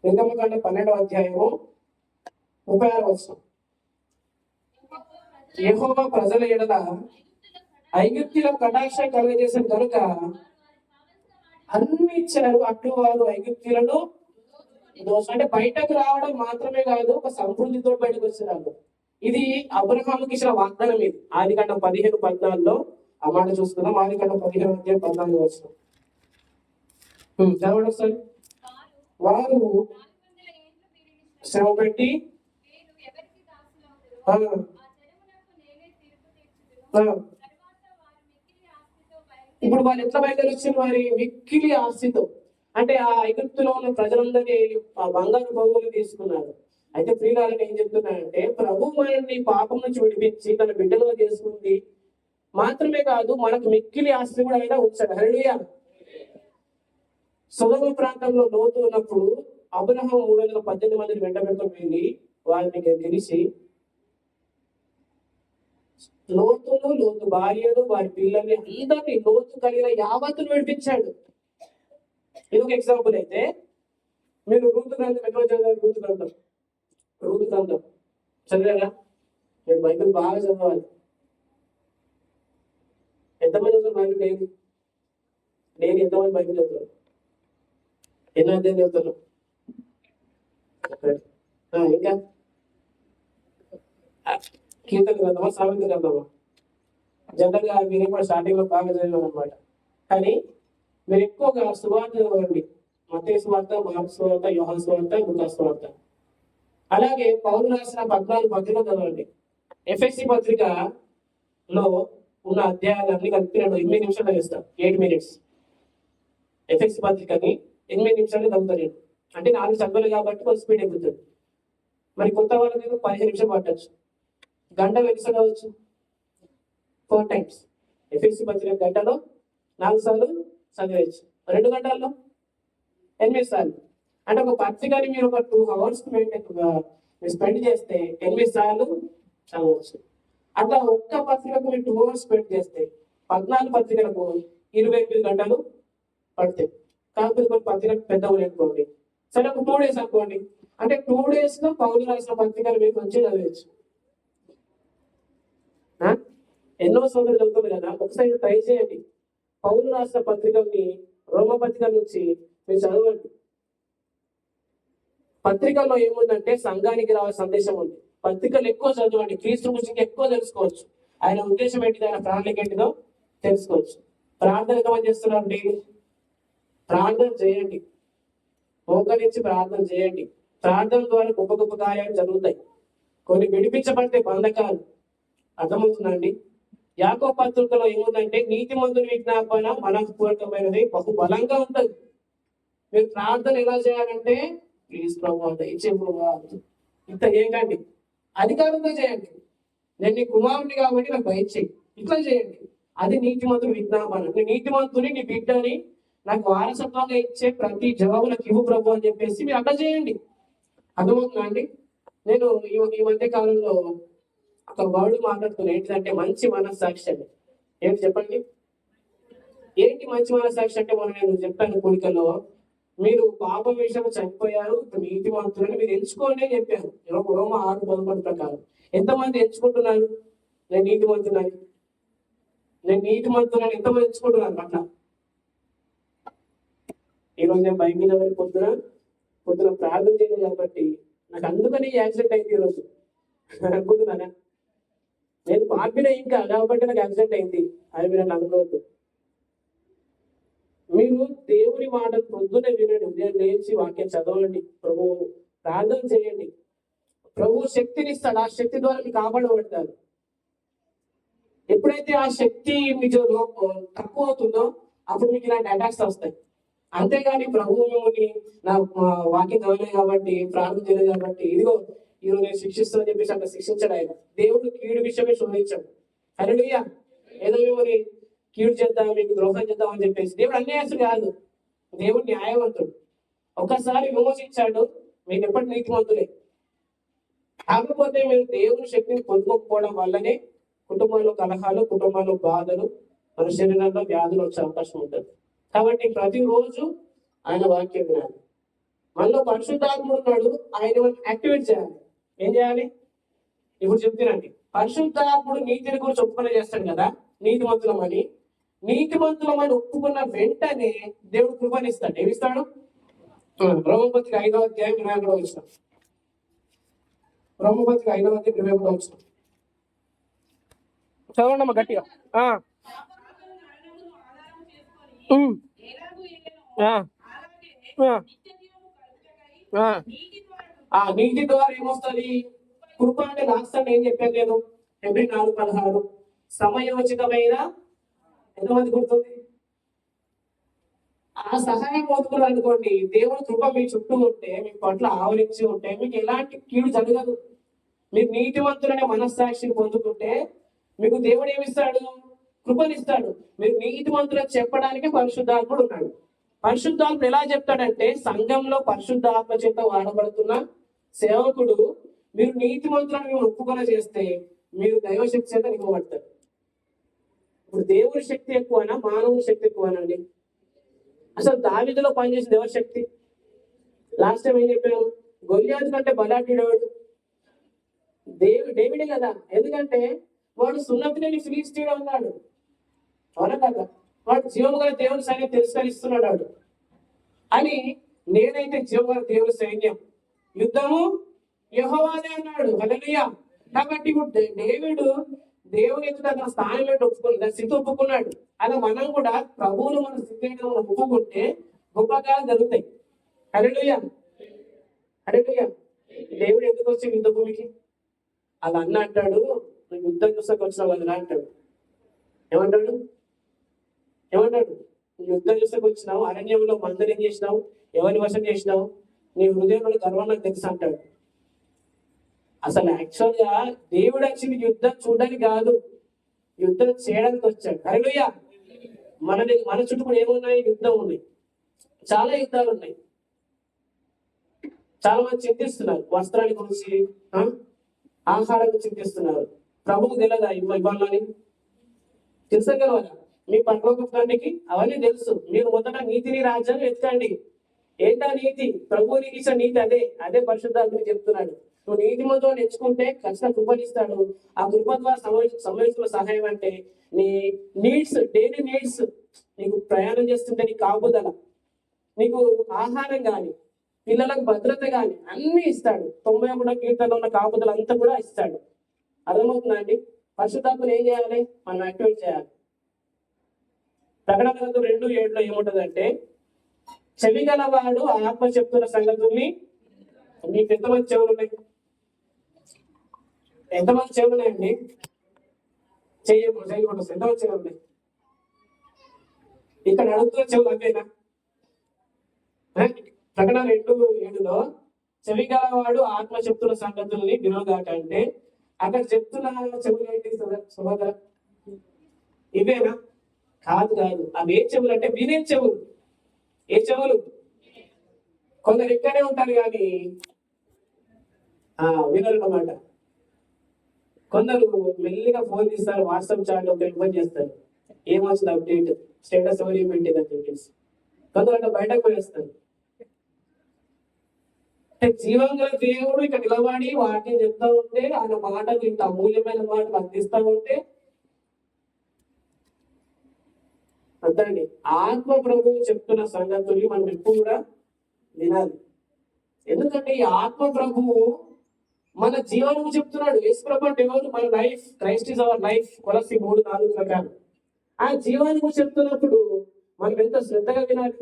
Speaker 1: నిర్గమకాండం 12వ అధ్యాయము 36వ వచనం. యెహోవా ప్రజల ఎడల ఐగుప్తుల కటాక్షం కలుగజేసిన కనుక అన్ని ఇచ్చారు, అట్లు వారు ఐగుప్తులను దోషం. అంటే బయటకు రావడం మాత్రమే కాదు, ఒక సమృద్ధితో బయటకు వచ్చినారు. ఇది అబ్రహాముకి ఇచ్చిన వాగ్దానం. ఇది ఆదికాండం 15:14 ఆ మాట చూస్తున్నాం. ఆదికాండం 15:14 వచనం చదవండి ఒకసారి. వారు శ్రమ పెట్టి ఇప్పుడు వాళ్ళు ఎట్లా బయటకు వచ్చిన వారి మిక్కిలి ఆస్తితో. అంటే ఆ ఐగుప్తులో ఉన్న ప్రజలందరినీ ఆ బంగారు బొంగులు తీసుకున్నారు. అయితే ప్రియులారా ఏం చెప్తున్నారంటే, ప్రభు మనల్ని పాపం నుంచి విడిపించి తన బిడ్డలో చేసుకుంది మాత్రమే కాదు, మనకు మిక్కిలి ఆస్తి కూడా అయినా ఉంచాడు. హల్లెలూయా. సొదొమ ప్రాంతంలో లోతు ఉన్నప్పుడు అబ్రహాము 318 మందిని వెంట పెట్టుకుని వెళ్ళి వారిని గెలిచి లోతు భార్యను వారి పిల్లల్ని అందరినీ లోతు కలిగిన యావత్తును విడిపించాడు. ఇది ఒక ఎగ్జాంపుల్. అయితే మీరు రూతు గ్రంథం ఎక్కడ చదివారు? రూతు గ్రంథం చదివారా? మీరు బైబిల్ బాగా చదవాలి. ఎంతమంది చదువుతారు బైబిల్? నేను ఎంతమంది బైబిల్ చదువుతారు? ఎన్నో అధ్యాయం చదువుతారు? ఇంకా కీర్తన గ్రంథమా, సామెత గ్రంథమా? జనరల్ గా మీరు కూడా స్టార్టింగ్ లో బాగా చదివారు అనమాట. కానీ మీరు ఎక్కువగా సువార్త చదవండి. మత్తయి సువార్త, మార్కు సువార్త, యోహాను సువార్త, లూకా సువార్త. అలాగే పౌలు రాసిన 14 పత్రిక చదవండి. ఎఫ్ఎస్సి పత్రికలో ఉన్న అధ్యాయాలన్నీ కలిపి నేను 8 నిమిషాలు చేస్తాను, 8 minutes. ఎఫ్ఎస్సి పత్రికని 8 నిమిషాలు చదువుతాను నేను. అంటే 4 చదవాలి కాబట్టి కొంచెం స్పీడ్ అయిపోతుంది. మరి కొత్త వాళ్ళకి 15 నిమిషాలు పట్టచ్చు. గంట వెలిసి చదవచ్చు 4 times. ఎఫ్ఎస్సి పత్రిక గంటలో 4 సార్లు చదివచ్చు, 2 గంటల్లో 8 సార్లు. అంటే ఒక పత్రికని మీరు ఒక 2 hours స్పెండ్ చేస్తే 8 సార్లు చదవచ్చు. అట్లా ఒక్క పత్రికకు మీరు 2 hours స్పెండ్ చేస్తే 14 పత్రికలకు 28 గంటలు పడతాయి. కాకపోతే కొన్ని పత్రికలు పెద్దవి అనుకోండి, సరే ఒక 2 days అనుకోండి. అంటే 2 days లో పౌలు రాసిన పత్రికలు మీరు మంచిగా చదివచ్చు. ఎన్నో సోదరులు చదువుతుంది కదా, ఒకసారి ట్రై చేయండి. పౌలు రాసిన పత్రికల్ని రోమ పత్రిక నుంచి మీరు చదవండి. పత్రికల్లో ఏముందంటే సంఘానికి రావాల్సిన సందేశం ఉంది. పత్రికలు ఎక్కువ చదవండి, క్రీస్తు గురించి ఎక్కువ తెలుసుకోవచ్చు. ఆయన ఉద్దేశం ఏంటిది, ఆయన ప్రణాళిక ఏంటిదో తెలుసుకోవచ్చు. ప్రార్థన ఎంతమంది చేస్తున్నారండి? ప్రార్థన చేయండి, మోకరించి ప్రార్థన చేయండి. ప్రార్థన ద్వారా గొప్ప గొప్ప కార్యాలు జరుగుతాయి. కొన్ని విడిపించబడితే బంధకాలు. అర్థమవుతుందండి? యాకోబు పత్రికలో ఏముందంటే నీతిమంతుని విజ్ఞాపన మనఃపూర్వకమైనది, బహు బలంగా ఉంటుంది. మీరు ప్రార్థన ఎలా చేయాలంటే ప్లీజ్ ప్రభు దయచే ప్రభు ఇంత ఏంటండి, అధికారంతో చేయండి. నేను నీ కుమారుని కాబట్టి నాకు దయచేయి, ఇట్లా చేయండి. అది నీతిమంతుని విజ్ఞాపన. నీ నీతిమంతుని, నీ బిడ్డని నాకు వారసత్వంగా ఇచ్చే ప్రతి జవాబులకు ఇవ్వు ప్రభు అని చెప్పేసి మీరు అట్లా చేయండి. అర్థమవుతుందా అండి? నేను ఈ మధ్య కాలంలో ఒక వర్డ్ మాట్లాడుతున్నా, ఏంటిదంటే మంచి మనస్సాక్షి అండి. ఏంటి చెప్పండి, ఏంటి మంచి మనస్సాక్షి అంటే? మనం నేను చెప్పాను కూడికల్లో, మీరు పాపం విషయంలో చనిపోయారు, నీతిమంతులని మీరు ఎంచుకోండి అని చెప్పాను. రోమ 6:11 ప్రకారం. ఎంతమంది ఎంచుకుంటున్నారు నేను నీతిమంతులని? నేను నీతిమంతులని ఎంతమంది ఎంచుకుంటున్నారు? అట్లా ఈరోజు నేను బైక్ మీద పొద్దున ప్రార్థన చేయలేదు కాబట్టి నాకు అందుకని యాక్సిడెంట్ అయింది ఈరోజు అనుకుంటున్నానా? నేను పాపిన ఇంకా కాబట్టి నాకు యాక్సిడెంట్ అయింది అది మీరు అనుకోవద్దు. మీరు దేవుని మాట పొద్దునే వినండి, ఉదయం లేచి వాక్యం చదవండి, ప్రభు ప్రార్థన చేయండి. ప్రభు శక్తిని ఇస్తాడు, ఆ శక్తి ద్వారా మీకు కాపాడబడతారు. ఎప్పుడైతే ఆ శక్తి మీకు తక్కువ అవుతుందో అప్పుడు మీకు ఇలాంటి అటాక్స్ వస్తాయి. అంతేగాని ప్రభు మిమ్మల్ని నా వాక్యం చదవలేదు కాబట్టి, ప్రార్థన చేయలేదు కాబట్టి, ఇదిగో ఈరోజు నేను శిక్షిస్తానని చెప్పేసి అట్లా శిక్షించాడు ఆయన. దేవుడు కీడు విషయమే శోధించాడు. హల్లెలూయా. ఏదో మిమ్మల్ని కీడు చేద్దాం, మీకు ద్రోహం చేద్దాం అని చెప్పేసి. దేవుడు అన్యాయస్తుడు కాదు, దేవుడు న్యాయవంతుడు. ఒకసారి విమోచించాడు, మీకు ఎప్పటి నీతిమంతులే. కాకపోతే మీరు దేవుని శక్తిని పొందుకోకపోవడం వల్లనే కుటుంబంలో కలహాలు, కుటుంబంలో బాధలు, మన శరీరంలో వ్యాధులు వచ్చే అవకాశం ఉంటుంది. కాబట్టి ప్రతిరోజు ఆయన వాక్యం వినాలి. మనలో పరిశుద్ధాత్ముడు ఉన్నాడు, ఆయన యాక్టివేట్ చేయాలి. ఏం చేయాలి? ఇప్పుడు చెప్తున్నాండి. పరిశుద్ధాత్ముడు నీతిని గురించి ఒప్పుకునే చేస్తాడు కదా, నీతిమంతులమని. నీతిమంతులమని ఒప్పుకున్న వెంటనే దేవుడు కృపనిస్తాడు. ఏమిస్తాడు? రోమపత్రిక 5వ అధ్యాయం 21వ వచనం. రోమపత్రిక 5వ అధ్యాయం 21వ వచనం చదవండి అమ్మా గట్టిగా. నీతి ద్వారా ఏమొస్తుంది? కృప అంటే రాస్తాను ఏం చెప్పాను నేను, Hebrews 4:16. సమయోచితమైన ఎంతమంది గుర్తుంది? ఆ సహాయం పొందుకున్నారు అనుకోండి, దేవుడు కృప మీ చుట్టూ ఉంటే, మీ పట్ల ఆవరించి ఉంటే మీకు ఎలాంటి కీడు జరగదు. మీరు నీతివంతులనే మనస్సాక్షిని పొందుకుంటే మీకు దేవుడు ఏమిస్తాడు? కృపనిస్తాడు. మీరు నీతివంతులని చెప్పడానికి పరిశుద్ధాత్ముడు ఉన్నాడు. పరిశుద్ధాత్ముడు ఎలా చెప్తాడంటే, సంఘంలో పరిశుద్ధాత్మ చేత వాడబడుతున్న సేవకుడు మీరు నీతివంతులను మీరు ఒప్పుకొని చేస్తే మీరు దైవశక్తి చేత నింపబడతారు. ఇప్పుడు దేవుని శక్తి ఎక్కువనా మానవుని శక్తి ఎక్కువనండి? అసలు దావీదులో పనిచేసింది ఎవరి శక్తి? లాస్ట్ టైం ఏం చెప్పాను? గొల్యాతు కంటే బలాఢ్యుడేవాడు డేవిడే కదా. ఎందుకంటే వాడు సున్నతిని ఫిలిస్తీయుడు అన్నాడు, అవునా కదా? వాడు జీవము గల దేవుని సైన్యం తిరస్కరిస్తున్నాడు వాడు అని. నేనైతే జీవము గల దేవుని సైన్యం, యుద్ధము యెహోవాదే అన్నాడు. హల్లెలూయా. కాబట్టి ఇప్పుడు డేవిడు దేవుని ఎదుట తన స్థానం ఏంటి ఒప్పుకున్నాడు, దాని స్థితి ఒప్పుకున్నాడు. అలా మనం కూడా ప్రభువును మన స్థితి మనం ఒప్పుకుంటే గొప్ప కార్యాలు జరుగుతాయి. హల్లెలూయా, హల్లెలూయా. దేవుడు ఎందుకు వచ్చి యుద్ధ భూమికి? అలా అన్న అంటాడు, నువ్వు యుద్ధం చూసాక వచ్చిన వాళ్ళ అంటాడు. ఏమంటాడు? ఏమంటాడు? నువ్వు యుద్ధం చూసాక వచ్చినావు, అరణ్యంలో మందరు ఏం చేసినావు, ఎవరిని వశం చేసినావు, నీ హృదయంలో గర్వం నాకు తెలుసు అంటాడు. అసలు యాక్చువల్ గా దేవుడు వచ్చింది యుద్ధం చూడడానికి కాదు, యుద్ధం చేయడానికి వచ్చాడు. హల్లెలూయా. మన చుట్టూ కూడా ఏమున్నాయి? యుద్ధం ఉన్నాయి, చాలా యుద్ధాలు ఉన్నాయి. చాలా మంది చింతిస్తున్నారు వస్త్రాల గురించి, ఆహారం చింతిస్తున్నారు. ప్రభువుకు తెలియదా ఇవ్వాలని? తెలుసగలవరా? మీ పరలోక తండ్రికి అవన్నీ తెలుసు. మీరు మొదట నీతిని రాజ్యాన్ని వెతకండి. ఏంటా నీతి? ప్రభువు నీకు ఇచ్చిన నీతి అదే పరిశుద్ధాత్మని చెప్తున్నాడు. నువ్వు నీతి మంతో నేర్చుకుంటే ఖచ్చితంగా కృపనిస్తాడు. ఆ కృప ద్వారా సమయంలో సహాయం అంటే నీ నీడ్స్, డైలీ నీడ్స్, నీకు ప్రయాణం చేస్తుంటే నీకు కాపుదల, నీకు ఆహారం కానీ, పిల్లలకు భద్రత కానీ అన్ని ఇస్తాడు. 91 కీర్తనలో ఉన్న కాపుదలు అంతా కూడా ఇస్తాడు. అర్థమవుతుందా అండి? పరిశుద్ధాత్మను ఏం చేయాలి? మనం యాక్టివేట్ చేయాలి. ప్రకటన గ్రంథం 2:7 ఏముంటదంటే, చెవి గలవాడు ఆత్మ చెప్తున్న సంగతుల్ని. మీకు ఎంతమంది చెవులు ఉన్నాయి? ఎంతమంది చెవులు ఉన్నాయండి? చేయకూడదు. ఎంతమంది చెవులు ఉన్నాయి? ఇక్కడ అడుగుతున్న చెవులు అంతేనా? ప్రకటన 2:7 చెవి గలవాడు ఆత్మ చెప్తున్న సంగతుల్ని వినోగాక అంటే, అక్కడ చెప్తున్న చెవులు ఏంటి సహోదర? ఇవేనా? కాదు. అవి ఏ చెవులు అంటే వినే చెవులు. ఏ చెవులు? కొందరు ఇక్కడే ఉంటారు కానీ వినరు అన్నమాట. కొందరు మెల్లిగా ఫోన్ తీస్తారు, వాట్సాప్ చాట్ ఒక ఇబ్బంది చేస్తారు, ఏమొచ్చింది అప్డేట్, స్టేటస్ ఎవరు ఏం పెట్టేది అని చెప్పేసి. కొందరు అంటే బయటకు పోయేస్తారు. అంటే జీవంగా దేవుడు ఇక్కడ నిలబడి వాటిని చెప్తా ఉంటే, ఆయన మాటలు ఇంత అమూల్యమైన మాటలు అందిస్తా ఉంటే అంతండి. ఆత్మ ప్రభువు చెప్తున్న సంగతులు మనం ఎప్పుడు కూడా వినాలి. ఎందుకంటే ఈ ఆత్మ ప్రభువు మన జీవనము చెప్తున్నాడు. యేసు ప్రభు అంటే ఎవరు? మన life. Christ is our life. కొలస్సీ 3:4 ప్రకారం ఆ జీవానికి చెప్తున్నప్పుడు మనం ఎంత శ్రద్ధగా వినాలి,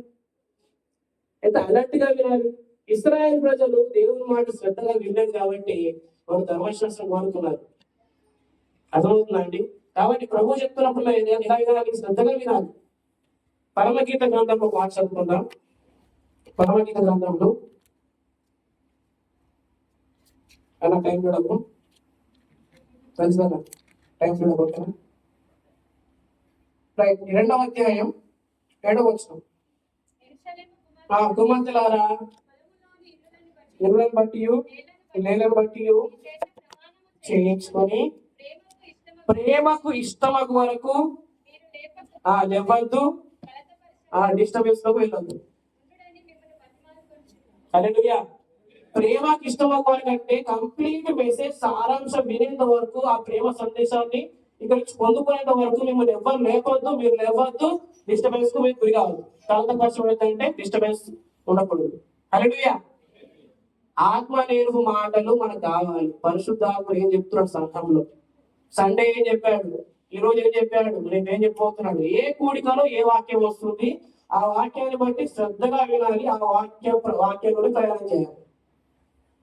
Speaker 1: ఎంత అలర్ట్ గా వినాలి. ఇశ్రాయేలు ప్రజలు దేవుని మాట శ్రద్ధగా వినలేదు కాబట్టి వారు ధర్మశాస్త్రం కోరుకున్నారు. అర్థమవుతుందా అండి? కాబట్టి ప్రభు చెప్తున్నప్పుడు ఇలా వినాలి, శ్రద్ధగా వినాలి. పరమగీత గ్రంథంలో మాట చదువుకుందాం. పరమగీత గ్రంథంలో అలా టైం చూడము, తెలుసు టైం చూడబోతున్నా. రైట్, 2వ అధ్యాయం 7వ వచనం. కుమార్తెలారా, ఇరులను బట్టి నేలను బట్టి చేయించుకొని ప్రేమకు ఇష్టమగు వరకు లేవద్దు, డిస్టర్బెన్స్ లోకి వెళ్ళొద్దు. హల్లెలూయా. ప్రేమకి ఇష్టమగు వరకు అంటే కంప్లీట్ మెసేజ్ సారాంశం వినేంత వరకు, ఆ ప్రేమ సందేశాన్ని ఇక్కడ పొందుకునేంత వరకు మిమ్మల్ని ఎవరు లేపొద్దు, మీరు లేవద్దు, డిస్టర్బెన్స్ కు మీరు గురి కావద్దు. తలతపరచం ఏంటంటే డిస్టర్బెన్స్ ఉండకూడదు. హల్లెలూయా. ఆత్మ నేర్పు మాటలు మనకు కావాలి. పరిశుద్ధాత్ముడు ఏం చెప్తున్నాడు సంఘంలో? సండే ఏం చెప్పాడు, ఈ రోజు ఏం చెప్పాడు, రేపు ఏం చెప్పబోతున్నాడు? ఏ కూడికలో ఏ వాక్యం వస్తుంది, ఆ వాక్యాన్ని బట్టి శ్రద్ధగా వినాలి, ఆ వాక్యంలో ప్రయాణం చేయాలి.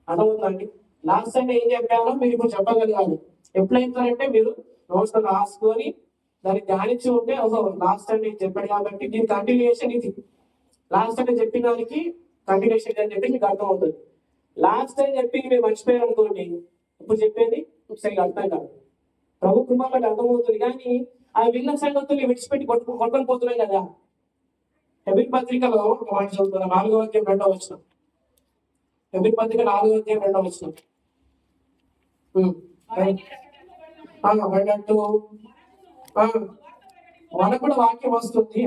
Speaker 1: అర్థమవుతుందండి? లాస్ట్ సండే ఏం చెప్పానో మీరు ఇప్పుడు చెప్పగలగాలి. ఎప్పుడైతారంటే మీరు నోట్స్ రాసుకొని దాన్ని ధ్యానించి ఉంటే, ఓహో లాస్ట్ సండే చెప్పాడు కాబట్టి దీని కంటిన్యూషన్ ఇది, లాస్ట్ సండే చెప్పిన దానికి కంటిన్యూషన్ అని చెప్పి మీకు అర్థమవుతుంది. లాస్ట్ టైం చెప్పింది మీరు మర్చిపోయారు అనుకోండి, ఇప్పుడు చెప్పేది సరిగా అర్థం కాదు. ప్రభు కృప బట్టి అర్థమవుతుంది. కానీ ఆ విన్న సంగతులు విడిచిపెట్టి కొట్టుకొని పోతున్నాయి కదా. హెబ్రీ పత్రికలో ఒక మాట చదువుతున్నా, 4వ అధ్యాయం 2వ వచనం. హెబ్రీ పత్రిక 4వ అధ్యాయం 2వ వచనం. అన్నట్టు మనకు కూడా వాక్యం వస్తుంది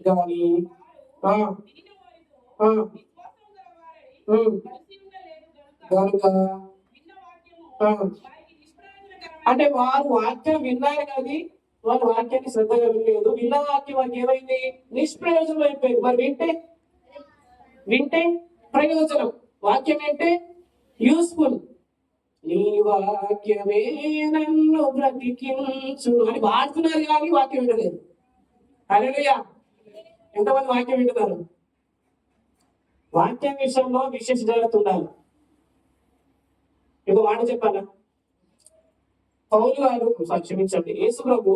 Speaker 1: కానీ కనుక అంటే వారు వాక్యం విన్నారు కానీ వారు వాక్యాన్ని శ్రద్ధగా వినలేదు. విన్న వాక్యం వారికి ఏమైంది? నిష్ప్రయోజనం అయిపోయింది. మరి వింటే ప్రయోజనం. వాక్యం అంటే యూస్ఫుల్. నీ వాక్యమే నన్ను బ్రతికించు అని వాడుతున్నారు కానీ వాక్యం వినలేదు. హల్లెలూయా. ఎంతమంది వాక్యం వింటున్నారు? వాక్యం విషయంలో విశేష జాగ్రత్త ఉండాలి. ఇంకో మాట చెప్పాలా, పౌలు గారు క్షమించండి, యేసు ప్రభు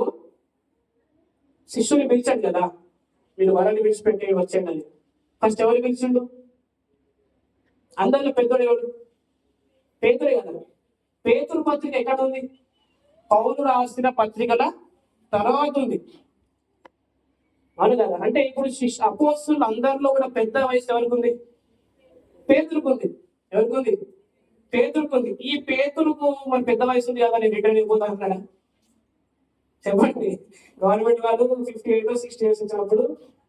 Speaker 1: శిష్యుని పిలిచాడు కదా, మీరు వరాన్ని విడిచిపెట్టి వచ్చేయండి అని. ఫస్ట్ ఎవరు పిలిచిండు? అందరిలో పెద్దోడు ఎవడు? పేతురే కదా. పేతురు పత్రిక ఎక్కడ ఉంది? పౌలు రాసిన పత్రికల తర్వాత ఉంది, అవును కదా. అంటే ఇప్పుడు అపోస్తులు అందరిలో కూడా పెద్ద వయసు ఎవరికి ఉంది? పేతురుకు ఉంది. ఎవరికి ఉంది? పేతురుకు ఉంది. ఈ పేతురుకు మరి పెద్ద వయసు ఉంది కదా, నేను రిటర్న్ అయిపోతా అన్నాడా? చెప్పండి. గవర్నమెంట్ వాళ్ళు 58 or 60 years వచ్చినప్పుడు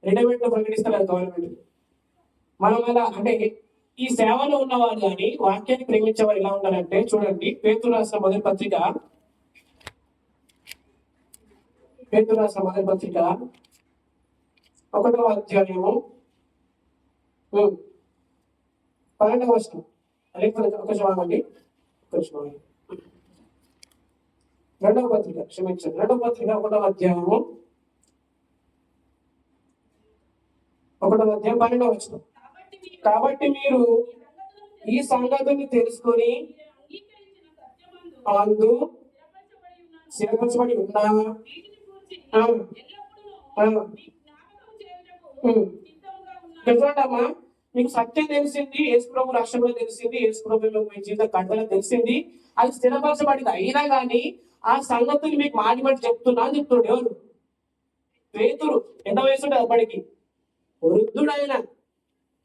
Speaker 1: రిటైర్మెంట్ లో ప్రకటిస్తారు కదా గవర్నమెంట్. మనం అలా అంటే ఈ సేవలో ఉన్నవారు కానీ వాక్యాన్ని ప్రేమించేవారు ఎలా ఉండాలంటే, చూడండి పేతురు రాసిన మొదటి పత్రిక 1వ అధ్యాయము 12వ వచనం. ఒక చూడండి, రెండవ పత్రిక 1వ అధ్యాయము 12వ వచనం. కాబట్టి మీరు ఈ సంగతుల్ని తెలుసుకొని అందు స్థిరపరచబడి ఉన్నా చూడమ్మా, మీకు సత్యం తెలిసింది, యేసు ప్రభు రక్షణ తెలిసింది, యేసు ప్రభు మీ జీవిత కట్టల తెలిసింది, అది స్థిరపరచబడింది. అయినా కానీ ఆ సంగతులు మీకు మాటి మాటి చెప్తున్నా అని చెప్తుండే ఎవరు? పేతురు. ఎంత వయసు ఉంటుంది అప్పటికి? వృద్ధుడైన.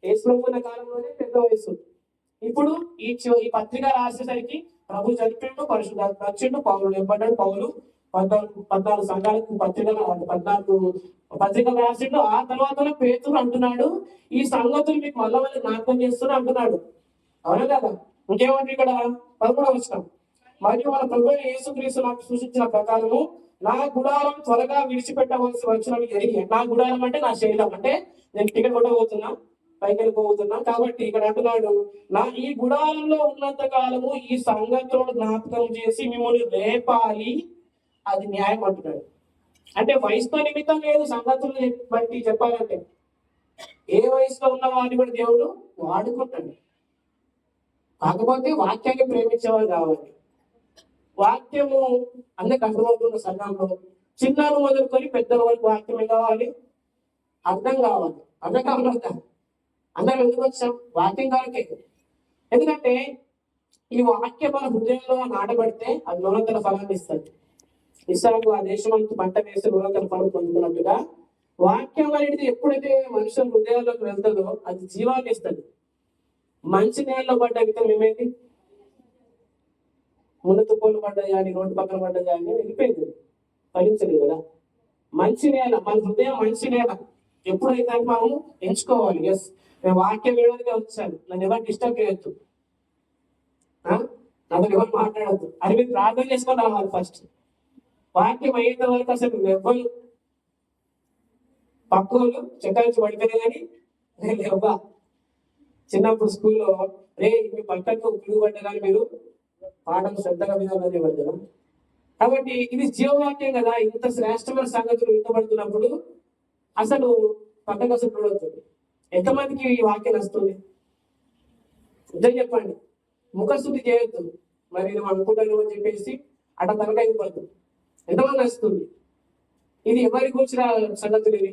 Speaker 1: యేసు ప్రభు ఉన్న కాలంలోనే పెద్ద వయసు. ఇప్పుడు ఈ పత్రిక రాసేసరికి ప్రభు చనిపోయిండు, పరిశుద్ధాత్మ వచ్చిండు, పౌలు నింపడ్డాడు. పౌలు 14 సంఘాలకు పత్రికలు రాసిండు. ఆ తర్వాత పేతురు అంటున్నాడు, ఈ సంగతులు మీకు మళ్ళీ జ్ఞాపకం చేస్తున్నా అంటున్నాడు, అవునా కదా. ఇంకేమంటే ఇక్కడ 13వ వచనం, మరియు మన ప్రభు యేసుక్రీస్తు నాకు సూచించిన ప్రకారము నా గుడారం త్వరగా విడిచిపెట్టవలసి వచ్చిన ఎరిగి. నా గుడారం అంటే నా శరీరం, అంటే నేను టికెట్ కొట్టబోతున్నా, పైకి వెళ్ళిపోతున్నా. కాబట్టి ఇక్కడ అంటున్నాడు, నా ఈ గుడారంలో ఉన్నంత కాలము ఈ సంగతులను జ్ఞాపకం చేసి మిమ్మల్ని రేపాలి, అది న్యాయం అంటున్నాడు. అంటే వయసుతో నిమిత్తం లేదు, సంగతులను బట్టి చెప్పాలంటే ఏ వయసులో ఉన్న వారిని కూడా దేవుడు వాడుకుంటాడు. కాకపోతే వాక్యాన్ని ప్రేమించేవారు కావాలి. వాక్యము అందరికి అర్థమవుతున్న సంఘంలో చిన్నాను మొదలుకొని పెద్దల వరకు వాక్యమే కావాలి, అర్థం కావాలి. అర్థం కావాలి. అందరం ఎందుకు వచ్చాం? వాక్యం కాలకే. ఎందుకంటే ఈ వాక్యం మన హృదయంలో నాటబడితే అది నూనెతల ఫలాన్ని ఇస్తుంది. ఇస్సాకు ఆ దేశం అంతా పంట వేసి నూనెతల ఫలం పొందుతున్నట్టుగా వాక్యం అనేది ఎప్పుడైతే మనుషుల హృదయాల్లోకి వెళ్తుందో అది జీవాన్ని ఇస్తుంది. మంచి నేలలో పడ్డ విత్తనం ఏమైంది? ముళ్ళ తుప్పలు పడ్డాయి కానీ, రోడ్డు పక్కన పడ్డాయి కానీ వెళ్ళిపోయింది, ఫలించలేదు కదా. మంచి నేల, మన హృదయం మంచి నేల ఎప్పుడైతే మనము ఎంచుకోవాలి. ఎస్, నేను వాక్యం వినడానికి వచ్చాను, నన్ను ఎవరు డిస్టర్బ్ చేయొద్దు, నాతో ఎవరు మాట్లాడద్దు అని మీరు ప్రార్థన చేసుకొని రావాలి. ఫస్ట్ వాక్యం అయ్యేంత వరకు అసలు ఎవ్వరు పక్కోళ్ళు చెక్కాల్సి పడిపోయినా కానీ నేను ఎవ్వ. చిన్నప్పుడు స్కూల్లో రే మీ పక్కకు పిలుగుపడ్డా కానీ మీరు పాఠం శ్రద్ధగా వినాలని పడతారు. కాబట్టి ఇది జీవవాక్యం కదా. ఇంత శ్రేష్టమైన సంగతులు వినబడుతున్నప్పుడు అసలు పక్కకు అసలు చూడవుతుంది. ఎంతమందికి ఈ వాక్యం వస్తుంది? నిజం చెప్పండి, ముఖస్థుతి చేయొద్దు. మరి నేను అనుకుంటాను అని చెప్పేసి అట్లా తనకాయ పడుతుంది. ఎంతమంది వస్తుంది? ఇది ఎవరి కూర్చున్న సంగతులు? ఇది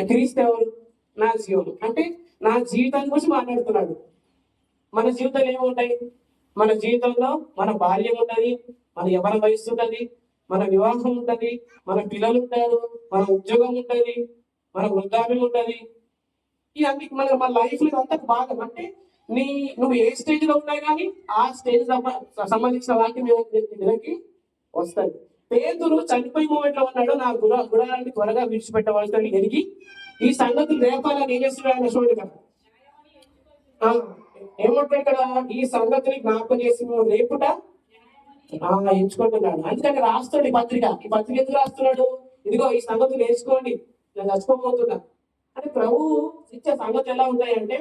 Speaker 1: క్రీస్తు ఎవరు? నా జీవనం అంటే నా జీవితాన్ని గురించి మాట్లాడుతున్నాడు. మన జీవితాలు ఏముంటాయి? మన జీవితంలో మన బాల్యం ఉంటుంది, మన యవ్వన వయస్సు ఉంటుంది, మన వివాహం ఉంటుంది, మన పిల్లలు ఉంటారు, మన ఉద్యోగం ఉంటుంది, మన వృద్ధాప్యం ఉంటుంది. ఇవన్నీ మన లైఫ్ లో అంతా భాగం. అంటే నువ్వు ఏ స్టేజ్ లో ఉన్నా కానీ ఆ స్టేజ్ సంబంధించిన వాక్యం దీనికి వస్తుంది. పేతురు చనిపోయే మూమెంట్ లో ఉన్నాడు, నా గుడారాన్ని త్వరగా విడిచిపెట్టవలసి ఎరిగి ఈ సంగతులు రేపాలని ఏం చేస్తున్నాడు చూడండి కదా. ఏమంటాడు ఇక్కడ? ఈ సంగతిని జ్ఞాపకం చేసి రేపుట ఎంచుకుంటున్నాడు. అందుకని రాస్తాడు ఈ పత్రిక ఎందుకు రాస్తున్నాడు? ఇదిగో ఈ సంగతులు నేర్చుకోండి, నేను చచ్చిపోతున్నా అంటే. ప్రభు ఇచ్చే సంగతి ఎలా ఉంటాయంటే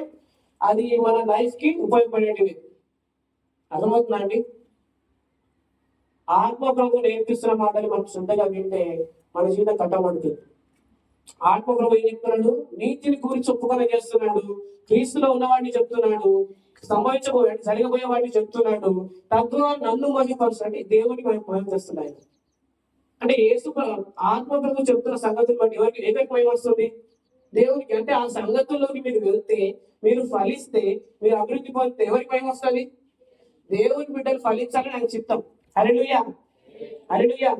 Speaker 1: అది మన లైఫ్ కి ఉపయోగపడేటివి. అర్థమవుతుందా అండి? ఆత్మ ప్రభు నేర్పిస్తున్న మాటలు మనం శ్రద్ధగా వింటే మన జీవితం కట్టబడుతుంది. ఆత్మప్రభు ఏం చెప్తున్నాడు? నీతిని గురించి ఒప్పుకొని చేస్తున్నాడు, క్రీస్తులో ఉన్నవాడిని చెప్తున్నాడు, సంభవించబోయే జరగబోయే వాడిని చెప్తున్నాడు. తద్వారా నన్ను మహిమపరుచు అంటే దేవునికి మహిమ చేస్తున్నాయి. అంటే యేసు ఆత్మప్రభు చెప్తున్న సంగతులు బట్టి ఎవరికి మహిమ వస్తుంది? దేవునికి. అంటే ఆ సంగతుల్లోకి మీరు వెళ్తే, మీరు ఫలిస్తే, మీరు అభివృద్ధి పొందితే ఎవరికి మహిమ వస్తుంది? దేవుని బిడ్డలు ఫలించాలని ఆయన చిత్తం. హల్లెలూయా, హల్లెలూయా.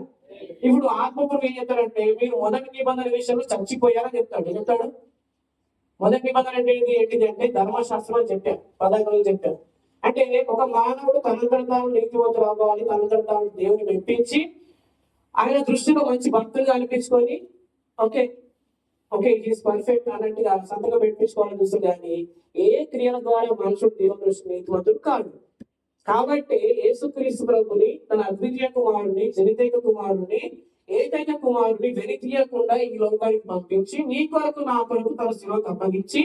Speaker 1: ఇప్పుడు ఆత్మప్రభు ఏం చెప్తారంటే, మీరు మొదటి నిబంధన విషయంలో చచ్చిపోయారని చెప్తాడు. ఏం చెప్తాడు? మొదటి నిబంధన అంటే ఏంటిది అంటే ధర్మశాస్త్రం అని చెప్పారు, పదార్థాలు చెప్పారు. అంటే ఒక మానవుడు తనంతట తాను నీతివంతుడు అవ్వాలి, తనంతట తాను దేవుని మెప్పించి ఆయన దృష్టిలో మంచి భక్తులుగా అనిపించుకొని ఓకే ఓకే ఈజ్ పర్ఫెక్ట్ అన్నట్టుగా సంతకం పెట్టించుకోవాలని చూస్తుంది. కానీ ఏ క్రియల ద్వారా మనుషుడు దేవుని దృష్టి నీతివంతుడు కాదు. కాబట్టి యేసుక్రీస్తు ప్రభుని తన అద్వితీయ కుమారుని, జనితైక కుమారుని, ఏకైక కుమారుని వెలితీయకుండా ఈ లోకానికి పంపించి నీ కొరకు నా కొరకు తన శిలకు అప్పగించి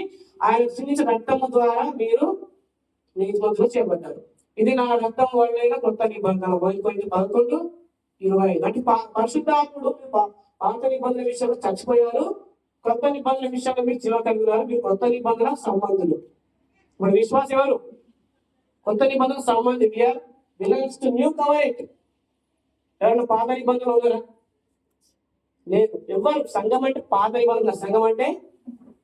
Speaker 1: ఆయన చిందించిన రక్తము ద్వారా మీరు నీతిమంతులు చేయబడ్డారు. ఇది నా రక్తం వల్లైన కొత్త నిబంధన 11:25. అంటే పరిశుద్ధాత్ముడు పాత నిబంధన విషయంలో చచ్చిపోయారు, కొత్త నిబంధన విషయంలో మీరు జీవ కలిగినారు. మీరు కొత్త నిబంధన సంబంధులు. మరి విశ్వాసం ఎవరు? కొత్త నిబంధన సంబంధి. We're belongs to new covenant. ఎవరైనా పాత నిబంధనలు ఉన్నారా? లేదు. ఎవరు? సంఘం అంటే పాత నిబంధన, సంఘం అంటే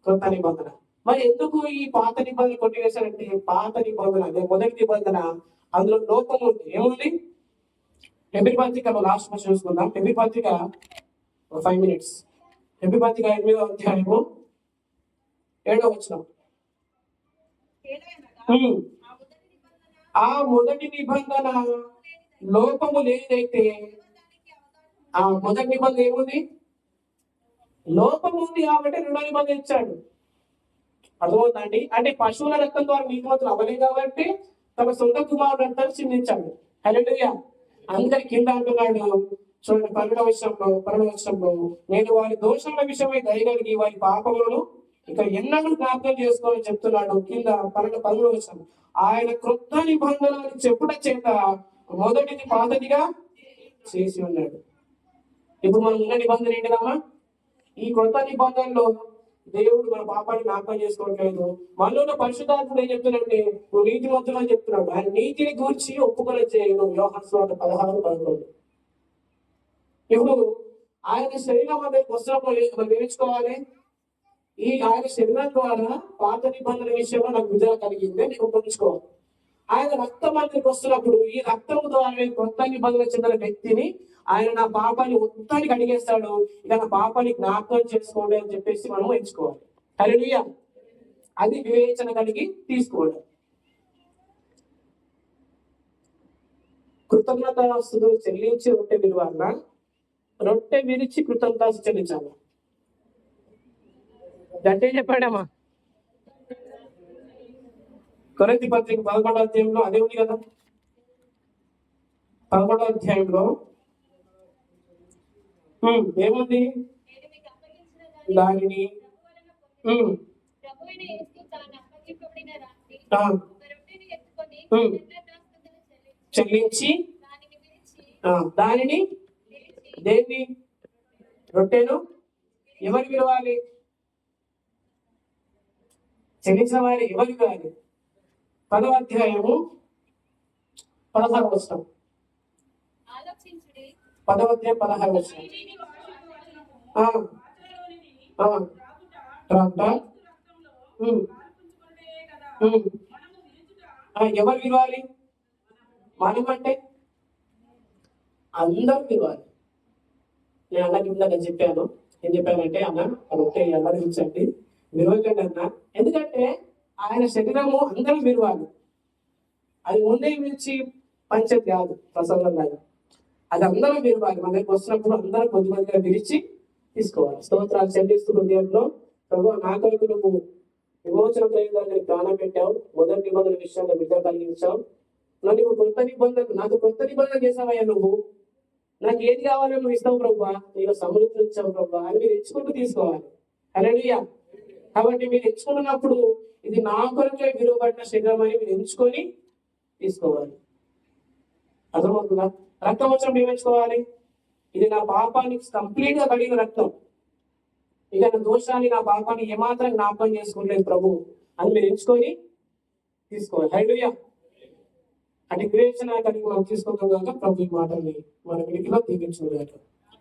Speaker 1: కొత్త నిబంధన. మరి ఎందుకు ఈ పాత నిబంధన కొట్టివేశారంటే, పాత నిబంధన మొదటి నిబంధన అందులో లోపం ఉంది. ఏముంది? హెబ్రీ పత్రిక లాస్ట్ మనం చూసుకుందాం. హెబ్రీ పత్రిక 5 minutes. హెబ్రీ పత్రిక 8వ అధ్యాయము 7వ వచనం. ఆ మొదటి నిబంధన లోపము లేదైతే, ఆ మొదటి నిబంధన ఏముంది? లోపం ఉంది కాబట్టి రెండో నిబంధన ఇచ్చాడు. అర్థమవుతుందండి? అంటే పశువుల రక్తం ద్వారా నీతిమంతులు అవ్వలేదు కాబట్టి తన సొంత కుమారుడు రక్తాన్ని చిందించాడు. హల్లెలూయా. అందరి కింద అంటున్నాడు చూడండి, 12వ వచనంలో నేను వారి దోషముల విషయమై దయగలిగి వారి పాపములను ఇక ఎన్నడూ జ్ఞాపకం చేసుకోవాలని చెప్తున్నాడు. కింద 12వ వచనం, ఆయన క్రొత్త నిబంధనలు చెప్పుట చేత మొదటిది పాతదిగా చేసి ఉన్నాడు. ఇప్పుడు మనం ఉన్న నిబంధన ఏంటిదమ్మా? ఈ క్రొత్త నిబంధనలో దేవుడు మన పాపాన్ని జ్ఞాపకం చేసుకోవట్లేదు. మనలో పరిశుద్ధాత్ముడు ఏం చెప్తున్నాడంటే, నువ్వు నీతిమంతుడు అని చెప్తున్నాడు. ఆయన నీతిని గూర్చి ఒప్పుకొని చేయను. యోహాను సువార్త 16:11. ఇప్పుడు ఆయన శరీరం అనేది వస్త్రము మనం వేయించుకోవాలి. ఈ ఆయన శరీరం ద్వారా పాత నిబంధన విషయంలో నాకు విడుదల కలిగింది నేను ఉపయోగించుకోవాలి. ఆయన రక్తం మనకి వస్తున్నప్పుడు ఈ రక్తం ద్వారా కొత్త నిబంధన చెందిన వ్యక్తిని ఆయన నా పాపాన్ని మొత్తానికి అడిగేస్తాడు. ఇక నా పాపాన్ని జ్ఞాపకం చేసుకోండి అని చెప్పేసి మనం ఎంచుకోవాలి. హల్లెలూయా. అది వివేచన కలిగి తీసుకోవడం. కృతజ్ఞతాస్తుతులు చెల్లించి రొట్టె విలువన్న, రొట్టె విరిచి కృతజ్ఞత చెల్లించాలి. గట్టే చెప్పాడమ్మా. కొరింథీ పత్రిక 11వ అధ్యాయంలో అదే ఉంది కదా. 11వ అధ్యాయంలో ఏముంది? దానిని చెల్లించి దానిని దేన్ని? రొట్టెను ఎవరికి విలువాలి? చెల్లించిన వారి ఎవరికి విలువాలి? 10వ అధ్యాయము 16వ వచనం. 10వ అధ్యాయం 16వ వచనం. ఎవరు విలువాలి? మనం అంటే అందరూ విలువాలి. నేను అన్నకి ఇందాక చెప్పాను. ఏం చెప్పానంటే, అన్న రొట్టె ఎవరు ఇచ్చండి, విలువకండి అన్న. ఎందుకంటే ఆయన శరీరము అందరూ విలువాలి. అది ముందే విలిచి పంచది కాదు, ప్రసంగం లాగా. అది అందరూ విలువాలి. మన దగ్గర వస్తున్నప్పుడు అందరూ కొద్ది కొద్దిగా విరిచి తీసుకోవాలి. స్తోత్రాలు చెల్లిస్తూ హృదయంలో, ప్రభు నా కొరకు నువ్వు విమోచన ప్రయోగాన్ని ప్రాణం పెట్టావు, మొదటి నిబంధన విషయంలో విడుదల కలిగించావు. నన్ను ఇప్పుడు కొత్త నిబంధన, నాకు కొత్త నిబంధన చేసావయ్యా నువ్వు. నాకు ఏది కావాలో నువ్వు ఇస్తావు ప్రభా, నీకు సమృద్ధి ఇచ్చావు ప్రభా అని మీరు ఎంచుకుంటూ తీసుకోవాలి. హల్లెలూయా. కాబట్టి మీరు ఎంచుకున్నప్పుడు ఇది నా కొరకే విలువబడిన శరీరం అని మీరు ఎంచుకొని తీసుకోవాలి. అర్థమవుతుందా? రక్తం వచ్చినప్పుడు ఏం ఎంచుకోవాలి? ఇది నా పాపానికి కంప్లీట్ గా కడిగిన రక్తం. ఇక నా దోషాన్ని నా పాపాన్ని ఏమాత్రం జ్ఞాపకం చేసుకోలేదు ప్రభు అని మీరు ఎంచుకొని తీసుకోవాలి. హల్లెలూయా. అటు వివేచన కలిగి మనం తీసుకోగలగాక ప్రభు ఈ మాటల్ని మన వెనుకలో దీవించుకోగలగాక.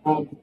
Speaker 1: ఆమేన్.